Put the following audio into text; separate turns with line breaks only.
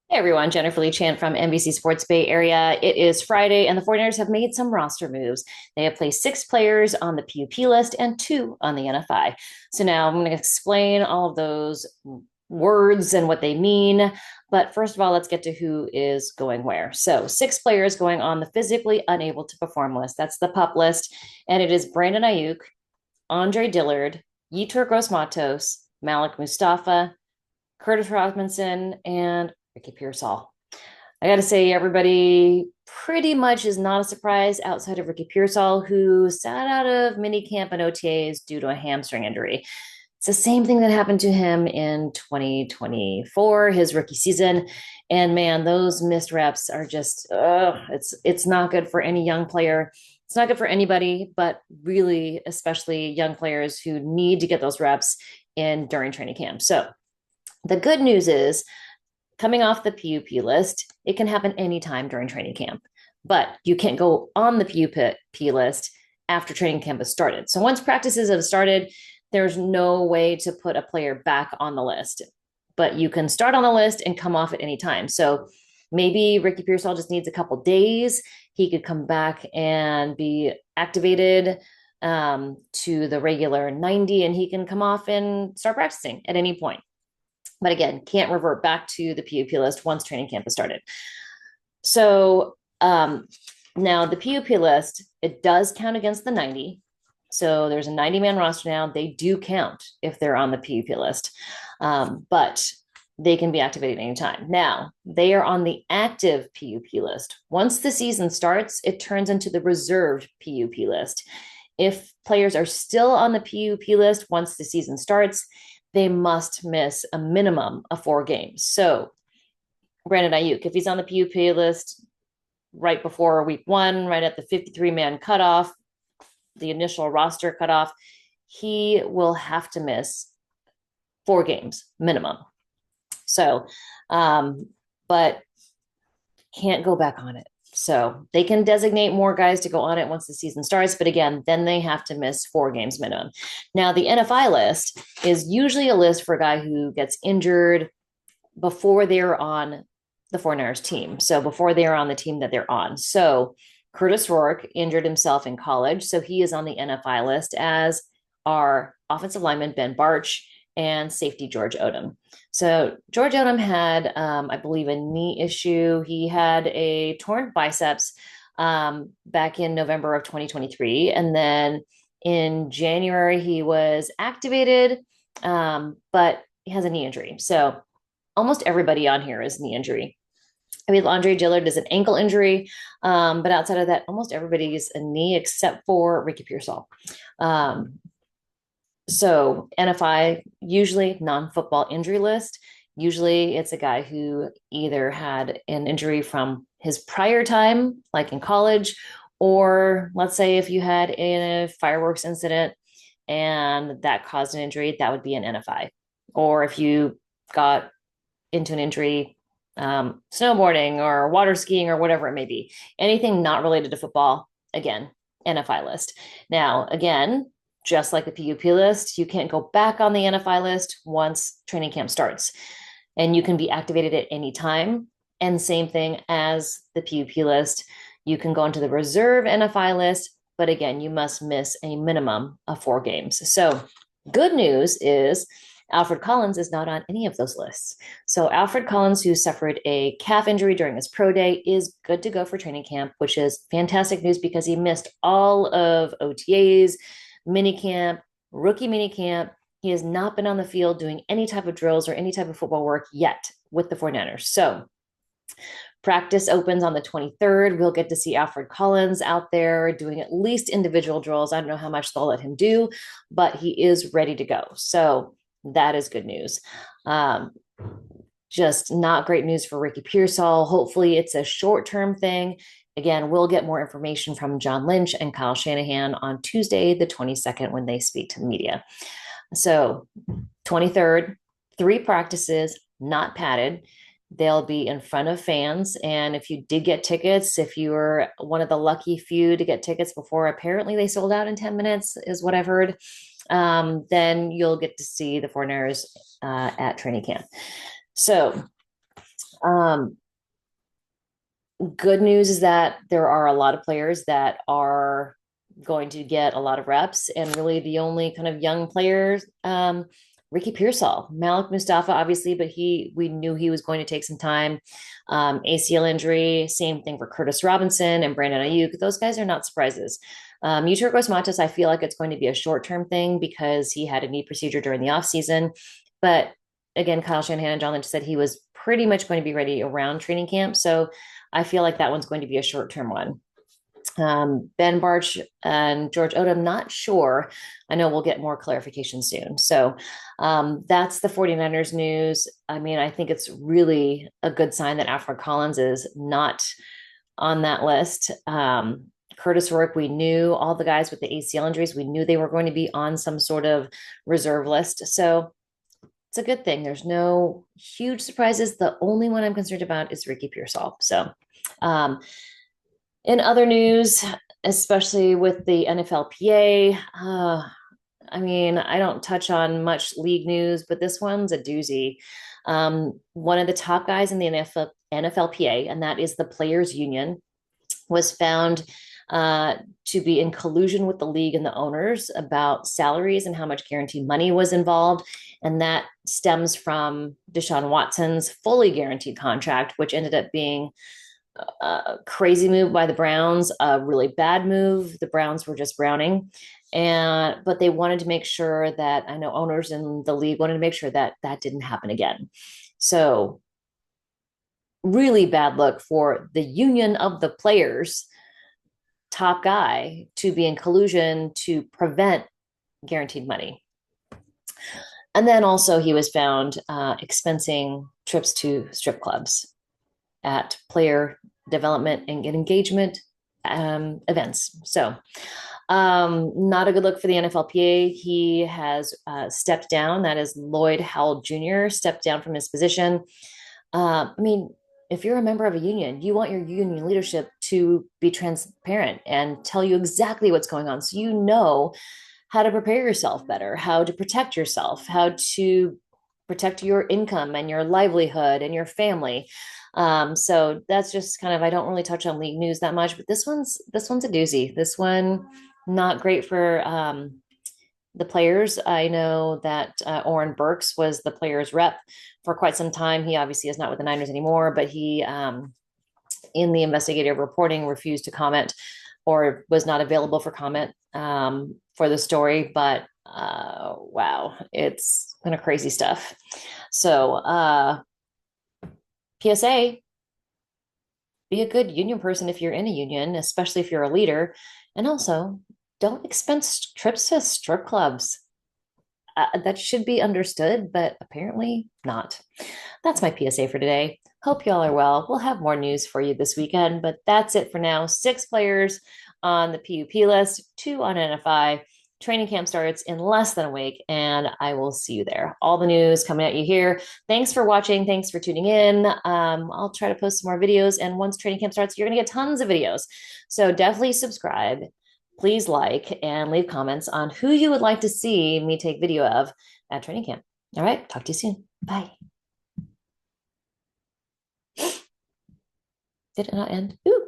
Hey everyone, Jennifer Lee Chant from NBC Sports Bay Area. It is Friday, and the 49ers have made some roster moves. They have placed 6 players on the PUP list and 2 on the NFI. So now I'm going to explain all of those words and what they mean. But first of all, let's get to who is going where. So 6 players going on the physically unable to perform list. That's the PUP list. And it is Brandon Ayuk, Andre Dillard, Yetur Gross-Matos, Malik Mustafa, Curtis Robinson, and Ricky Pearsall. I got to say, everybody pretty much is not a surprise outside of Ricky Pearsall, who sat out of minicamp and OTAs due to a hamstring injury. It's the same thing that happened to him in 2024, his rookie season. And man, those missed reps are just, it's not good for any young player. It's not good for anybody, but really, especially young players who need to get those reps in during training camp. So the good news is, coming off the PUP list, it can happen anytime during training camp, but you can't go on the PUP list after training camp has started. So once practices have started, there's no way to put a player back on the list, but you can start on the list and come off at any time. So maybe Ricky Pearsall just needs a couple days. He could come back and be activated to the regular 90, and he can come off and start practicing at any point. But again, can't revert back to the PUP list once training camp has started. So now the PUP list, it does count against the 90. So there's a 90-man roster now. They do count if they're on the PUP list, but they can be activated anytime. Now, they are on the active PUP list. Once the season starts, it turns into the reserved PUP list. If players are still on the PUP list once the season starts, they must miss a minimum of 4 games. So Brandon Ayuk, if he's on the PUP list right before week 1, right at the 53-man cutoff, the initial roster cutoff, he will have to miss 4 games minimum. So, but can't go back on it. So they can designate more guys to go on it once the season starts. But again, then they have to miss 4 games minimum. Now, the NFI list is usually a list for a guy who gets injured before they're on the 49ers team. So before they're on the team that they're on. So Curtis Rourke injured himself in college. So he is on the NFI list, as are offensive lineman Ben Bartch and safety George Odom. So George Odom had, I believe, a knee issue. He had a torn biceps back in November of 2023. And then in January, he was activated, but he has a knee injury. So almost everybody on here is knee injury. I mean, Andre Dillard is an ankle injury, but outside of that, almost everybody is a knee except for Ricky Pearsall. So NFI, usually non-football injury list. Usually it's a guy who either had an injury from his prior time, like in college, or let's say if you had a fireworks incident and that caused an injury, that would be an NFI. Or if you got into an injury, snowboarding or water skiing or whatever it may be, anything not related to football, again, NFI list. Now, again, just like the PUP list, you can't go back on the NFI list once training camp starts. And you can be activated at any time. And same thing as the PUP list. You can go into the reserve NFI list, but again, you must miss a minimum of 4 games. So good news is Alfred Collins is not on any of those lists. So Alfred Collins, who suffered a calf injury during his pro day, is good to go for training camp, which is fantastic news because he missed all of OTAs, minicamp, rookie minicamp. He has not been on the field doing any type of drills or any type of football work yet with the 49ers. So practice opens on the 23rd. We'll get to see Alfred Collins out there doing at least individual drills. I don't know how much they'll let him do, but he is ready to go. So that is good news. Just not great news for Ricky Pearsall. Hopefully it's a short-term thing. Again, we'll get more information from John Lynch and Kyle Shanahan on Tuesday, the 22nd, when they speak to the media. So 23rd, 3 practices, not padded. They'll be in front of fans. And if you did get tickets, if you were one of the lucky few to get tickets before, apparently they sold out in 10 minutes, is what I've heard, then you'll get to see the 49ers at training camp. So Um, Good news is that there are a lot of players that are going to get a lot of reps, and really the only kind of young players, Ricky Pearsall, Malik Mustafa, obviously, but we knew he was going to take some time. ACL injury, same thing for Curtis Robinson and Brandon Ayuk. Those guys are not surprises. Eutergos Montes, I feel like it's going to be a short-term thing because he had a knee procedure during the offseason. But again, Kyle Shanahan and John Lynch said he was pretty much going to be ready around training camp. So I feel like that one's going to be a short-term one. Ben Barch and George Odom, not sure. I know we'll get more clarification soon. So that's the 49ers news. I mean, I think it's really a good sign that Alfred Collins is not on that list. Curtis Rourke, we knew all the guys with the ACL injuries, we knew they were going to be on some sort of reserve list. So it's a good thing. There's no huge surprises. The only one I'm concerned about is Ricky Pearsall. So in other news, especially with the NFLPA, I mean, I don't touch on much league news, but this one's a doozy. One of the top guys in the NFLPA, and that is the Players Union, was found to be in collusion with the league and the owners about salaries and how much guaranteed money was involved. And that stems from Deshaun Watson's fully guaranteed contract, which ended up being a crazy move by the Browns, a really bad move. The Browns were just browning. But they wanted to make sure that, I know owners in the league wanted to make sure that that didn't happen again. So really bad look for the union of the players, top guy, to be in collusion to prevent guaranteed money. And then also he was found expensing trips to strip clubs at player development and engagement events. So not a good look for the NFLPA. He has stepped down. That is Lloyd Howell Jr. stepped down from his position. I mean, if you're a member of a union, you want your union leadership to be transparent and tell you exactly what's going on, so you know how to prepare yourself better, how to protect yourself, how to protect your income and your livelihood and your family. So that's just kind of, I don't really touch on league news that much, but this one's a doozy. This one, not great for the players. I know that Oren Burks was the players rep for quite some time. He obviously is not with the Niners anymore, but he, in the investigative reporting, refused to comment or was not available for comment for the story. But wow, it's kind of crazy stuff. So PSA, be a good union person if you're in a union, especially if you're a leader. And also, don't expense trips to strip clubs. That should be understood, but apparently not. That's my PSA for today. Hope y'all are well. We'll have more news for you this weekend, but that's it for now. 6 players on the PUP list, 2 on NFI. Training camp starts in less than a week, and I will see you there. All the news coming at you here. Thanks for watching. Thanks for tuning in. I'll try to post some more videos, and once training camp starts, you're going to get tons of videos. So definitely subscribe. Please like and leave comments on who you would like to see me take video of at training camp. All right, talk to you soon. Bye. Did it not end? Ooh.